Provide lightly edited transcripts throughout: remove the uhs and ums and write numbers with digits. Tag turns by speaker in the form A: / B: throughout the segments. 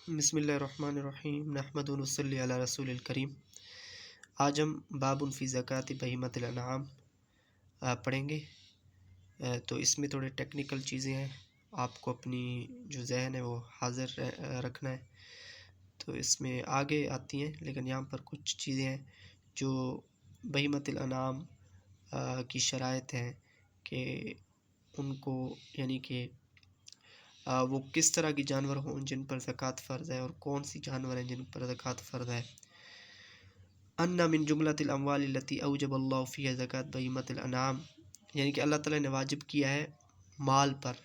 A: بسم اللہ الرحمن الرحیم نحمد ونصلی علی رسول الکریم۔ آج ہم باب فی زکوٰۃ بہیمۃ الانعام پڑھیں گے۔ تو اس میں تھوڑے ٹیکنیکل چیزیں ہیں، آپ کو اپنی جو ذہن ہے وہ حاضر رکھنا ہے۔ تو اس میں آگے آتی ہیں، لیکن یہاں پر کچھ چیزیں ہیں جو بہیمۃ الانعام کی شرائط ہیں کہ ان کو یعنی کہ وہ کس طرح کی جانور ہوں جن پر زکوٰۃ فرض ہے، اور کون سی جانور ہیں جن پر زکوٰۃ فرض ہے۔ ان من جملۃ الاموال التي اوجب اللہ فیہا زکوٰۃ بہیمۃ الانعام، یعنی کہ اللہ تعالیٰ نے واجب کیا ہے مال پر،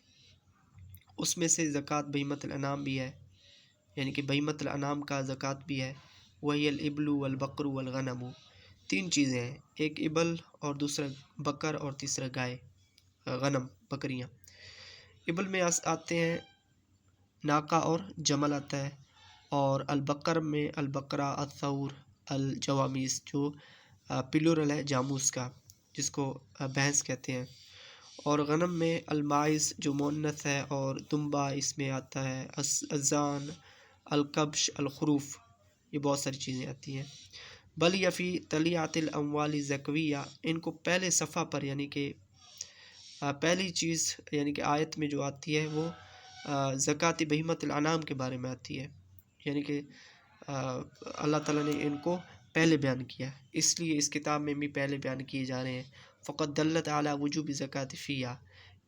A: اس میں سے زکوٰۃ بہیمۃ الانعام بھی ہے، یعنی کہ بہیمۃ الانعام کا زکوٰۃ بھی ہے۔ وہی الابل والبقر والغنم، تین چیزیں ہیں، ایک ابل اور دوسرا بکر اور تیسرا گائے، غنم بکریاں۔ ابل میں آتے ہیں ناقہ اور جمل آتا ہے، اور البقر میں البقرہ، الثور، الجواميس جو پلورل ہے جاموس کا، جس کو بھینس کہتے ہیں، اور غنم میں الماعز جو مؤنث ہے، اور دمبا اس میں آتا ہے، الزان، الکبش، الخروف، یہ بہت ساری چیزیں آتی ہیں۔ بل یفی طلیعۃ الاموال زکویہ، ان کو پہلے صفحہ پر یعنی کہ پہلی چیز یعنی کہ آیت میں جو آتی ہے وہ زکوٰۃ بہیمۃ الانعام کے بارے میں آتی ہے، یعنی کہ اللہ تعالیٰ نے ان کو پہلے بیان کیا، اس لیے اس کتاب میں بھی پہلے بیان کیے جا رہے ہیں۔ فقط دلت علی وجوب زکوٰۃ فیہا،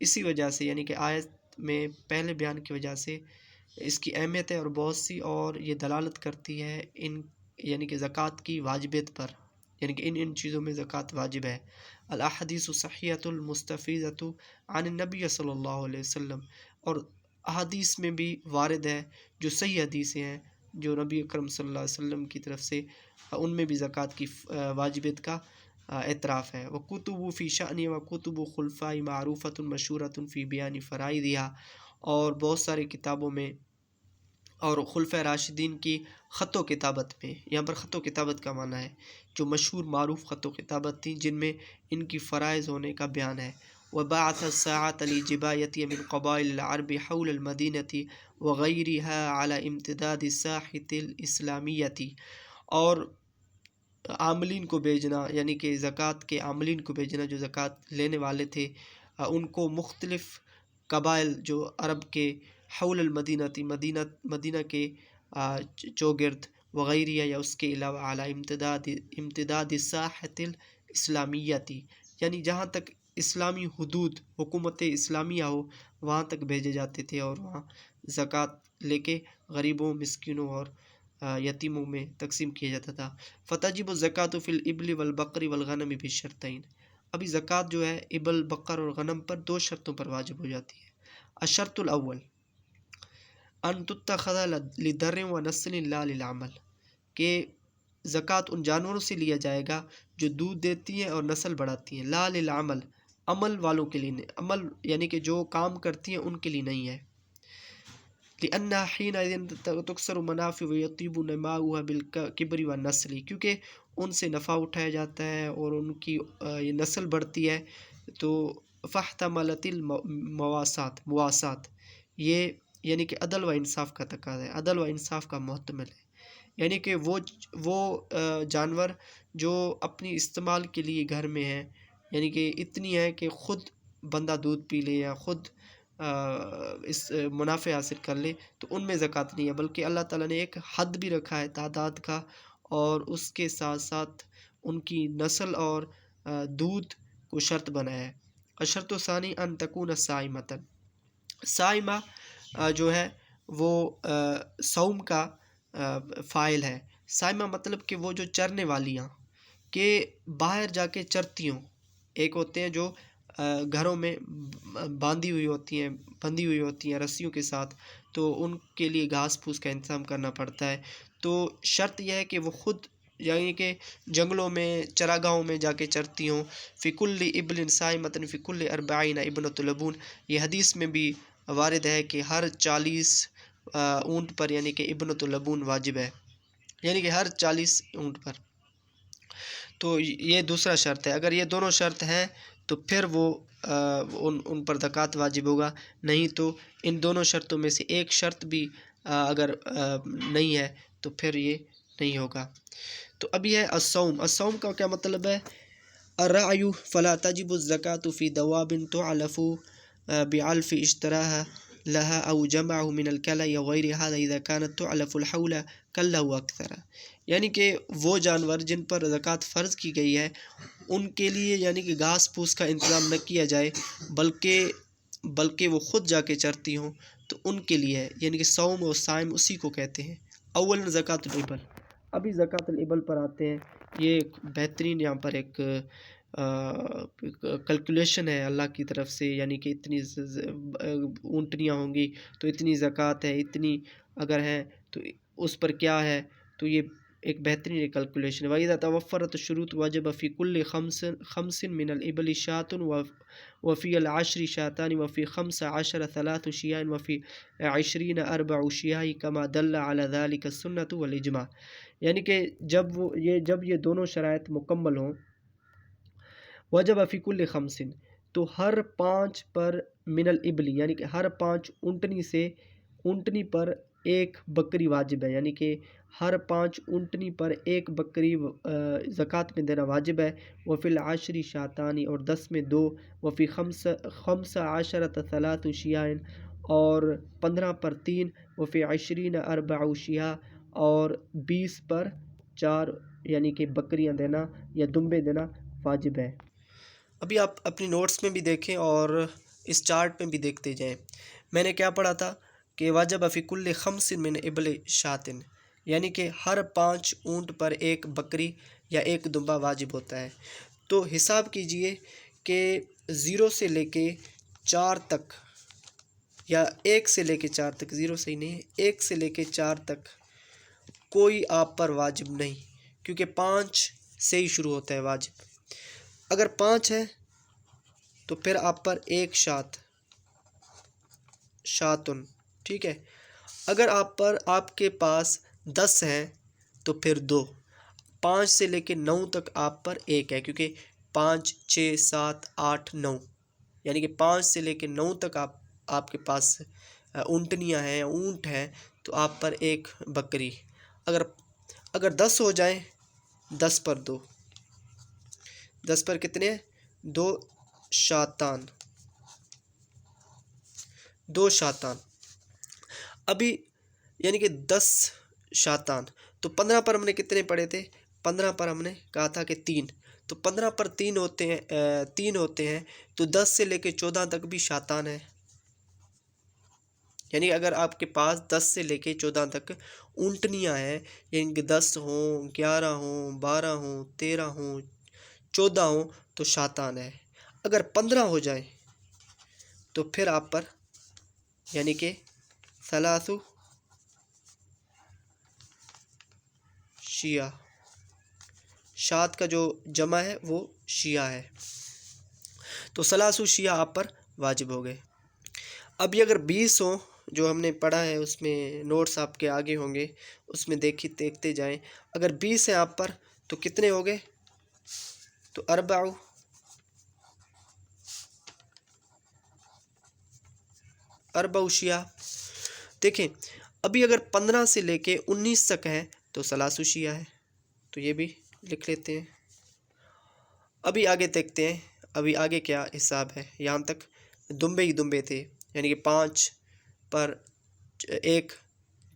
A: اسی وجہ سے یعنی کہ آیت میں پہلے بیان کی وجہ سے اس کی اہمیت ہے اور بہت سی، اور یہ دلالت کرتی ہے ان یعنی کہ زکوٰۃ کی واجبیت پر، یعنی کہ ان چیزوں میں زکوٰۃ واجب ہے۔ الاحادیث الصحیحۃ المستفیضۃ عن النبی صلی اللہ علیہ وسلم، اور احادیث میں بھی وارد ہے جو صحیح حدیثیں ہیں جو نبی اکرم صلی اللہ علیہ وسلم کی طرف سے، ان میں بھی زکوٰۃ کی واجبیت کا اعتراف ہے۔ وکتب فی شأن وکتب خلفاء معروفۃ مشہورۃ فی بیان فرائضھا، اور بہت سارے کتابوں میں اور خلفۂ راشدین کی خط و کتابت میں، یہاں پر خط و کتابت کا معنی ہے جو مشہور معروف خط و کتابت تھیں جن میں ان کی فرائض ہونے کا بیان ہے۔ وبعث الساعة لجباية من قبائل العرب حول المدينة وغيرها على امتداد الساحة الإسلامية، اور عاملین کو بھیجنا، یعنی کہ زکوٰۃ کے عاملین کو بھیجنا جو زکوٰۃ لینے والے تھے، ان کو مختلف قبائل جو عرب کے حول المدینہ مدینہ کے چوگرد، وغیرہ یا اس کے علاوہ، اعلیٰ امتداد الساحة الإسلامیتی، یعنی جہاں تک اسلامی حدود حکومت اسلامیہ ہو وہاں تک بھیجے جاتے تھے، اور وہاں زکوٰۃ لے کے غریبوں، مسکینوں اور یتیموں میں تقسیم کیا جاتا تھا۔ فتجب الزکوٰۃ فی الابل والبقر والغنم بشرطین، ابھی زکوٰۃ جو ہے ابل، بقر اور غنم پر دو شرطوں پر واجب ہو جاتی ہے۔ الشرط الاول ان تتخذ لدر ونسل لا للعمل، کہ زکوٰۃ ان جانوروں سے لیا جائے گا جو دودھ دیتی ہیں اور نسل بڑھاتی ہیں، لا للعمل، عمل والوں کے لیے نہیں، عمل یعنی کہ جو کام کرتی ہیں ان کے لیے نہیں ہے۔ لأنها حينئذ تكسر منافع ويطيب نماؤها بالكبر والنسل، کیونکہ ان سے نفع اٹھایا جاتا ہے اور ان کی نسل بڑھتی ہے، تو فاحتملت مواسات، یہ یعنی کہ عدل و انصاف کا تقاضا ہے، عدل و انصاف کا محتمل ہے، یعنی کہ وہ جانور جو اپنی استعمال کے لیے گھر میں ہیں، یعنی کہ اتنی ہے کہ خود بندہ دودھ پی لے یا خود اس منافع حاصل کر لے، تو ان میں زکوٰۃ نہیں ہے، بلکہ اللہ تعالیٰ نے ایک حد بھی رکھا ہے تعداد کا، اور اس کے ساتھ ساتھ ان کی نسل اور دودھ کو شرط بنایا ہے۔ الشرط الثانی ان تکون صائمۃ، صائمہ جو ہے وہ صوم کا فاعل ہے۔ صائمہ مطلب کہ وہ جو چرنے والیاں، کہ باہر جا کے چرتی ہوں، ایک ہوتے ہیں جو گھروں میں بندھی ہوئی ہوتی ہیں رسیوں کے ساتھ، تو ان کے لیے گھاس پھوس کا انتظام کرنا پڑتا ہے، تو شرط یہ ہے کہ وہ خود یعنی کہ جنگلوں میں، چراگاہوں میں جا کے چرتی ہوں۔ فی کل ابل صائمۃ فی کل 40 ابنۃ لبون، یہ حدیث میں بھی وارد ہے کہ ہر 40 اونٹ پر یعنی کہ ابنۃ لبون واجب ہے، یعنی کہ ہر 40 اونٹ پر۔ تو یہ دوسرا شرط ہے، اگر یہ دونوں شرط ہیں تو پھر وہ ان پر زکوٰۃ واجب ہوگا، نہیں تو ان دونوں شرطوں میں سے ایک شرط بھی اگر نہیں ہے تو پھر یہ نہیں ہوگا۔ تو اب یہ ہے الصوم۔ الصوم کا کیا مطلب ہے؟ الرعی فلا تجب الزکاة فی دواب تعلف بعلف اشتراها لها او جمعه من الکلى وغیر هذا اذا كانت تعلف الحول كله اکثر، یعنی کہ وہ جانور جن پر زکوٰۃ فرض کی گئی ہے ان کے لیے یعنی کہ گھاس پھوس کا انتظام نہ کیا جائے بلکہ وہ خود جا کے چرتی ہوں تو ان کے لیے ہے، یعنی کہ صوم و صائم اسی کو کہتے ہیں۔ اول زکوٰۃ الابل، ابھی زکوٰۃ الابل پر آتے ہیں۔ یہ ایک بہترین یہاں پر ایک کیلکولیشن ہے اللہ کی طرف سے، یعنی کہ اتنی اونٹنیاں ہوں گی تو اتنی زکوٰۃ ہے، اتنی اگر ہیں تو اس پر کیا ہے، تو یہ ایک بہترین کیلکولیشن ہے۔ وَإِذَا تَوَفَّرَتِ الشُّرُوطُ وَجَبَ فِي كُلِّ خَمْسٍ مِّنَ الْإِبِلِ شَاةٌ وَفِي الْعَشْرِ شَاتَانِ وَفِي 15 3 شِيَاءٍ وَفِي 20 4 شِيَاءٍ كَمَا دَلَّ عَلَى ذَلِكَ السُّنَّةُ وَالْإِجْمَاعُ، یعنی کہ جب یہ دونوں شرائط مکمل ہوں، وجب فی کل خمسن، تو ہر 5 پر من الابل، یعنی کہ ہر 5 اونٹنی پر ایک بکری واجب ہے، یعنی کہ ہر 5 اونٹنی پر ایک بکری زکوٰۃ میں دینا واجب ہے۔ وفی العشر شاتانی، اور 10 میں 2، وفی 15 3 شیاء، اور 15 پر 3، وفی 20 4 شیاء، اور 20 پر 4 یعنی کہ بکریاں دینا یا دمبے دینا واجب ہے۔ ابھی آپ اپنی نوٹس میں بھی دیکھیں اور اس چارٹ میں بھی دیکھتے جائیں۔ میں نے کیا پڑھا تھا کہ واجب فی کل 5 من ابل شاتن، یعنی کہ ہر 5 اونٹ پر ایک بکری یا ایک دمبا واجب ہوتا ہے۔ تو حساب کیجئے کہ 0 سے لے کے 4 تک، یا 1 سے لے کے 4 تک، 0 صحیح نہیں ہے، 1 سے لے کے 4 تک کوئی آپ پر واجب نہیں، کیونکہ 5 سے ہی شروع ہوتا ہے واجب۔ اگر 5 ہے تو پھر آپ پر ایک شاتن، ٹھیک ہے۔ اگر آپ کے پاس 10 ہیں تو پھر 2، 5 سے لے کے 9 تک آپ پر ایک ہے، کیونکہ 5 6 7 8 9، یعنی کہ 5 سے لے کے 9 تک آپ کے پاس اونٹنیاں ہیں، اونٹ ہیں، تو آپ پر ایک بکری۔ اگر 10 ہو جائیں، 10 پر 2، 10 پر کتنے ہیں؟ 2 شاتان، 2 شاتان۔ ابھی یعنی کہ 10 شاتان، تو 15 پر ہم نے کتنے پڑھے تھے؟ 15 پر ہم نے کہا تھا کہ 3، تو 15 پر 3 ہوتے ہیں، تو 10 سے لے کے 14 تک بھی شاتان ہے، یعنی اگر آپ کے پاس 10 سے لے کے 14 تک اونٹنیاں ہیں، یعنی کہ 10 ہوں، 11 ہوں، 12 ہوں، 13 ہوں، 14 ہوں تو شاتان ہے۔ اگر 15 ہو جائیں تو پھر آپ پر یعنی کہ 3 شیعہ، شات کا جو جمع ہے وہ شیعہ ہے، تو 3 شیعہ آپ پر واجب ہو گئے۔ اب یہ اگر 20 ہوں، جو ہم نے پڑھا ہے اس میں نوٹس آپ کے آگے ہوں گے، اس میں دیکھتے جائیں۔ اگر 20 ہیں آپ پر تو کتنے ہو گئے؟ تو 4 شیعہ۔ دیکھیں ابھی اگر 15 سے لے کے 19 تک ہیں تو 3 شیعہ ہے، تو یہ بھی لکھ لیتے ہیں۔ ابھی آگے دیکھتے ہیں، ابھی آگے کیا حساب ہے۔ یہاں تک دمبے ہی دمبے تھے، یعنی کہ 5 پر 1،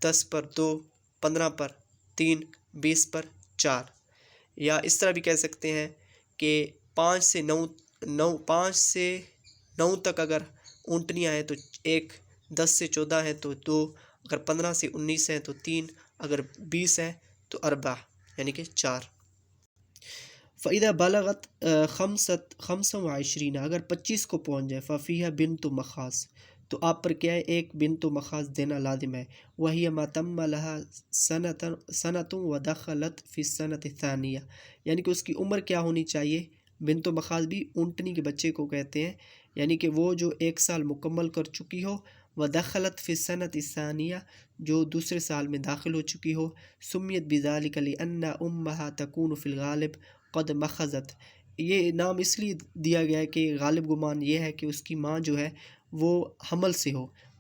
A: 10 پر 2، 15 پر 3، 20 پر 4، یا اس طرح بھی کہہ سکتے ہیں کہ 5 سے 9 تک اگر اونٹنیاں ہیں تو 1، 10 سے 14 ہیں تو 2، اگر 15 سے 19 ہیں تو 3، اگر 20 ہیں تو 4 یعنی کہ 4۔ فَإِذَا بَلَغَتْ 25، اگر 25 کو پہنچ جائے، فَفِيهَا بِنْتُ مَخَاص، تو آپ پر کیا ہے؟ ایک بنت مخاص دینا لازم ہے۔ وَهِيَ مَا تَمَّ لَهَا سَنَةٌ وَدَخَلَتْ فِي السَّنَةِ الثَّانِيَةِ، یعنی کہ اس کی عمر کیا ہونی چاہیے؟ بنت مخاص بھی اونٹنی کے بچے کو کہتے ہیں، یعنی کہ وہ جو 1 سال مکمل کر چکی ہو، وَدَخَلَتْ فِي السَّنَةِ الثَّانِيَةِ، جو دوسرے سال میں داخل ہو چکی ہو، سُمِّيَتْ بِذَلِكَ لِأَنَّ أُمَّهَا تَكُونُ فِي الْغَالِبِ قَدْ مَخَضَتْ، یہ نام اس لیے دیا گیا ہے کہ غالب گمان یہ ہے کہ اس کی ماں جو ہے وہ حمل سے ہو،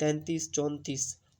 A: 33, 34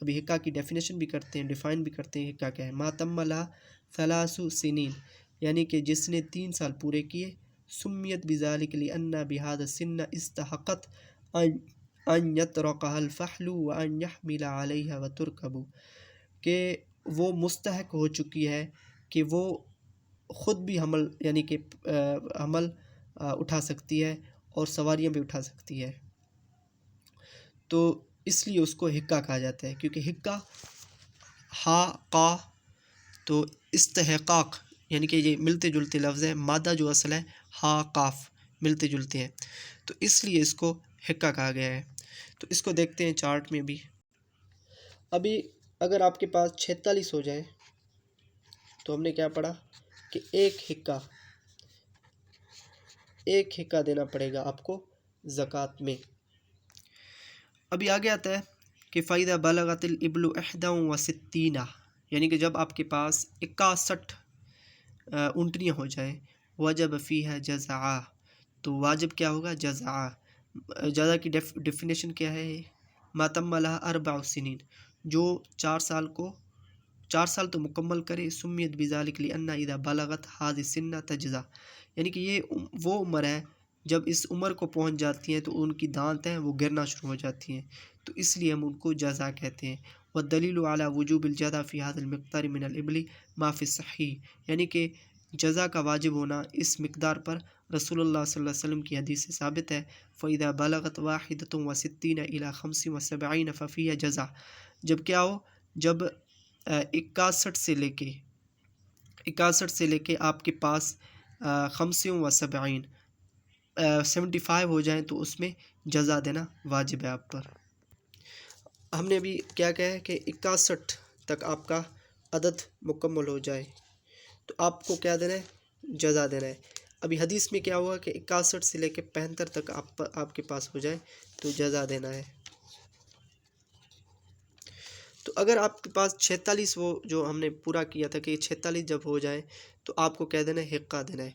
A: ابھی حقہ کی ڈیفینیشن بھی کرتے ہیں، ڈیفائن بھی کرتے ہیں حقہ کیا ہے۔ ما تم لہا ثلاث سنین، یعنی کہ جس نے 3 سال پورے کیے، سمیت بذالک لأن بهذا السن استحقت ان یترکها الفحل وان یحمل علیها وترکب، کہ وہ مستحق ہو چکی ہے کہ وہ خود بھی حمل یعنی کہ حمل اٹھا سکتی ہے اور سواریاں بھی اٹھا سکتی ہے، تو اس لیے اس کو حقہ کہا جاتا ہے، کیونکہ حقہ ہا قا تو استحقاق یعنی کہ یہ ملتے جلتے لفظ ہیں، مادہ جو اصل ہے ہا قاف ملتے جلتے ہیں، تو اس لیے اس کو حقہ کہا گیا ہے۔ تو اس کو دیکھتے ہیں چارٹ میں بھی۔ ابھی اگر آپ کے پاس 46 ہو جائے تو ہم نے کیا پڑھا کہ ایک حقہ دینا پڑے گا آپ کو زکوٰۃ میں۔ ابھی آگے آتا ہے کہ فَإِذَا بَلَغَتِ الْإِبْلُ 61، یعنی کہ جب آپ کے پاس 61 اونٹنیاں ہو جائیں، وجب فیہا جزع، تو واجب کیا ہوگا؟ جزع۔ جزع کی ڈیفینیشن کیا ہے؟ ما تم لہا 4 سنین، جو 4 سال تو مکمل کرے، سمیت بذالک لأن اذا بلغت هذه السن تجزع، یعنی کہ یہ وہ عمر ہے جب اس عمر کو پہنچ جاتی ہیں تو ان کی دانت ہیں وہ گرنا شروع ہو جاتی ہیں، تو اس لیے ہم ان کو جزع کہتے ہیں۔ والدلیل علی وجوب الجزع فی هذا المقدار من الابل ما فی الصحیح، یعنی کہ جزع کا واجب ہونا اس مقدار پر رسول اللہ صلی اللہ علیہ وسلم کی حدیث سے ثابت ہے۔ فَإِذَا بَلَغَتْ 61 إِلَى 75 فَفِيهَا جَزْعٌ، جب کیا ہو؟ جب 61 سے لے کے آپ کے پاس 75 ہو جائیں تو اس میں جزع دینا واجب ہے آپ پر۔ ہم نے ابھی کیا کہا ہے کہ 61 تک آپ کا عدد مکمل ہو جائے تو آپ کو کیا دینا ہے؟ جزع دینا ہے۔ ابھی حدیث میں کیا ہوا کہ 61 سے لے کے 75 تک آپ کے پاس ہو جائے تو جزع دینا ہے۔ تو اگر آپ کے پاس 46 وہ جو ہم نے پورا کیا تھا کہ 46 جب ہو جائے تو آپ کو کہہ دینا ہے حقہ دینا ہے،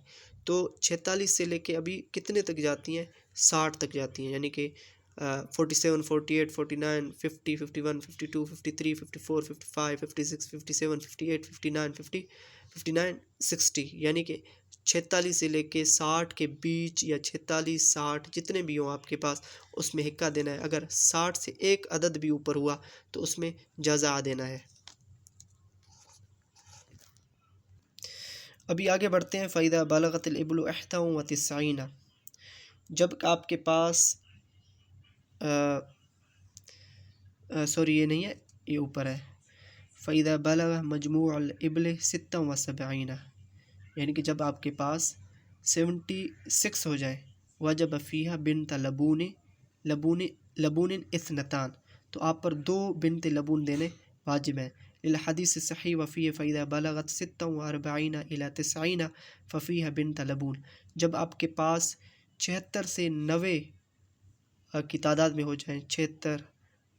A: تو 46 سے لے کے ابھی کتنے تک جاتی ہیں؟ 60 تک جاتی ہیں، یعنی کہ 47 48 49 50 51 52 53 54 55 56 57 58 59 50 59 60، یعنی کہ 46 سے لے کے 60 کے بیچ یا 46 60 جتنے بھی ہوں آپ کے پاس اس میں حقہ دینا ہے۔ اگر 60 سے ایک عدد بھی اوپر ہوا تو اس میں جزع دینا ہے۔ ابھی آگے بڑھتے ہیں۔ فَإِذَا بَلَغَتِ الْإِبْلُ 91، جب آپ کے پاس سوری یہ نہیں ہے، یہ اوپر ہے۔ فَإِذَا بَلَغَ مَجْمُوعُ الْإِبْلِ 76، یعنی کہ جب آپ کے پاس 76 ہو جائے، وجب فیہا بنت لبون اثنتان، تو آپ پر 2 بنت لبون دینے واجب ہیں۔ للحدیث صحیح وفیہ فَإِذَا بَلَغَتْ 46 إِلَى 90 فَفِيهَا بنت لبون، جب آپ کے پاس 76 سے 90 کی تعداد میں ہو جائیں، 76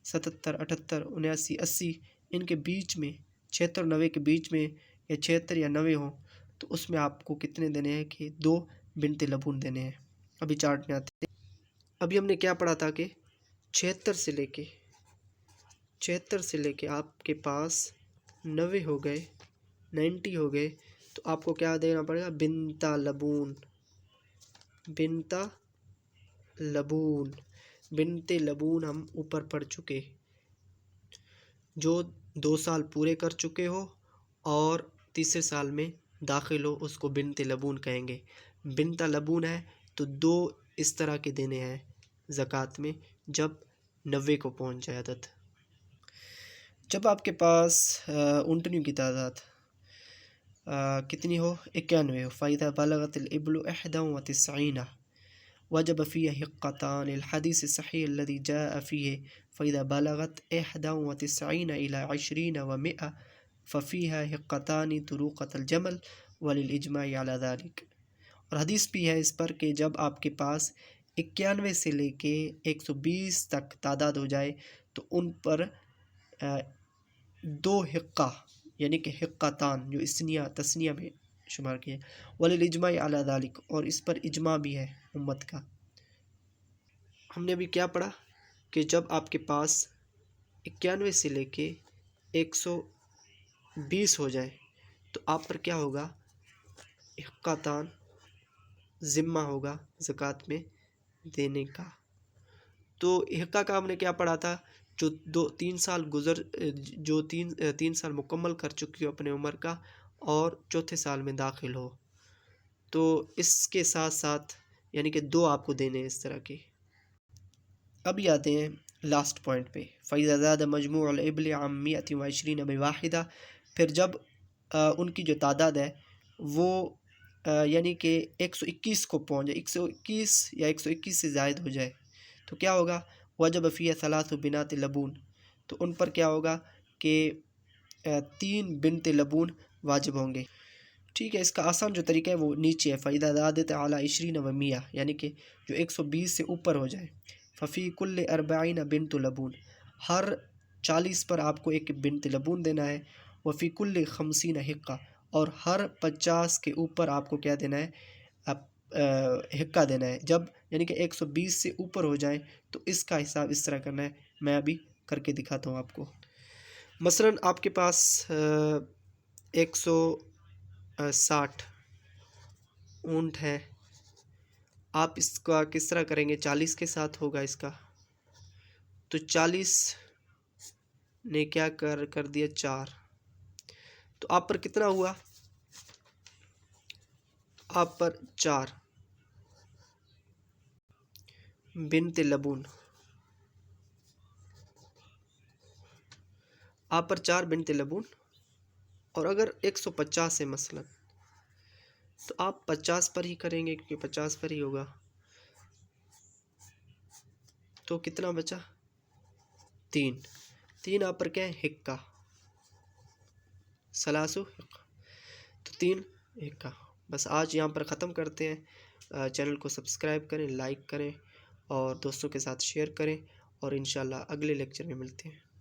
A: 77 78 79 80 ان کے بیچ میں، 76 90 کے بیچ میں یا 76 یا 90 ہوں تو اس میں آپ کو کتنے دینے ہیں کہ 2 بنت لبون دینے ہیں۔ ابھی چارٹ میں آتے ہیں۔ ابھی ہم نے کیا پڑھا تھا کہ 76 سے لے کے آپ کے پاس 90 ہو گئے 90 ہو گئے تو آپ کو کیا دینا پڑے گا؟ بنت لبون ہم اوپر پڑھ چکے، جو 2 سال پورے کر چکے ہو اور تیسرے سال میں داخل ہو اس کو بنت لبون کہیں گے۔ بنت لبون ہے تو 2 اس طرح کے دینے ہیں زکوٰۃ میں جب 90 کو پہنچ جائے عدد۔ جب آپ کے پاس اونٹنیوں کی تعداد کتنی ہو؟ 91 ہو۔ فَإِذَا بَلَغَتِ الْإِبْلُ 91 وجب فيها حقتان الحديث الصحيح الذي جاء فيه فإذا بلغت 91 إلى 20 و100 ففيها حقتان طروقة الجمل وللإجماع على ذلك، اور حدیث بھی ہے اس پر کہ جب آپ کے پاس 91 سے لے کے 120 تک تعداد ہو جائے تو ان پر 2 حقہ یعنی کہ حقتان جو تسنیہ میں شمار کیے، وللاجماع علی ذلک، اور اس پر اجماع بھی ہے امت کا۔ ہم نے ابھی کیا پڑھا کہ جب آپ کے پاس 91 سے لے کے 120 ہو جائے تو آپ پر کیا ہوگا؟ حقتان ذمہ ہوگا زکوٰۃ میں دینے کا۔ تو حقہ کا ہم نے کیا پڑھا تھا؟ جو 3 سال جو تین سال مکمل کر چکی ہو اپنے عمر کا اور چوتھے سال میں داخل ہو، تو اس کے ساتھ ساتھ یعنی کہ 2 آپ کو دینے ہیں اس طرح کے۔ اب آتے ہیں لاسٹ پوائنٹ پہ، فَإِذَا زَادَ مَجْمُوعُ الْإِبْلِ عَنْ 120 بِوَاحِدَةٍ، پھر جب ان کی جو تعداد ہے وہ یعنی کہ 121 کو پہنچ جائے، 121 یا 121 سے زائد ہو جائے تو کیا ہوگا؟ وجب فیہ 3 بنات لبون، تو ان پر کیا ہوگا کہ 3 بنت لبون واجب ہوں گے۔ ٹھیک ہے، اس کا آسان جو طریقہ ہے وہ نیچے ہے، فَإِذَا زَادَتْ عَلَىٰ 20 و100، یعنی کہ جو 120 سے اوپر ہو جائے، ففی کل 40 بنت لبون، ہر 40 پر آپ کو 1 بنت لبون دینا ہے، وفی کل 50 حقہ، اور ہر 50 کے اوپر آپ کو کیا دینا ہے؟ حقہ دینا ہے۔ جب یعنی کہ 120 سے اوپر ہو جائیں تو اس کا حساب اس طرح کرنا ہے، میں ابھی کر کے دکھاتا ہوں آپ کو۔ مثلاً آپ کے پاس 160 اونٹ ہے، آپ اس کا کس طرح کریں گے؟ 40 کے ساتھ ہوگا اس کا، تو 40 نے کیا کر دیا 4، تو آپ پر کتنا ہوا؟ آپ پر 4 بنت لبون، آپ پر 4 بنت لبون، اور اگر 150 ہے مثلا تو آپ 50 پر ہی کریں گے کیونکہ 50 پر ہی ہوگا، تو کتنا بچا؟ 3 آپ پر کیا ہے؟ حقہ، سلاسو حقہ، تو 3 حقہ۔ بس آج یہاں پر ختم کرتے ہیں۔ چینل کو سبسکرائب کریں، لائک کریں اور دوستوں کے ساتھ شیئر کریں، اور انشاءاللہ اگلے لیکچر میں ملتے ہیں۔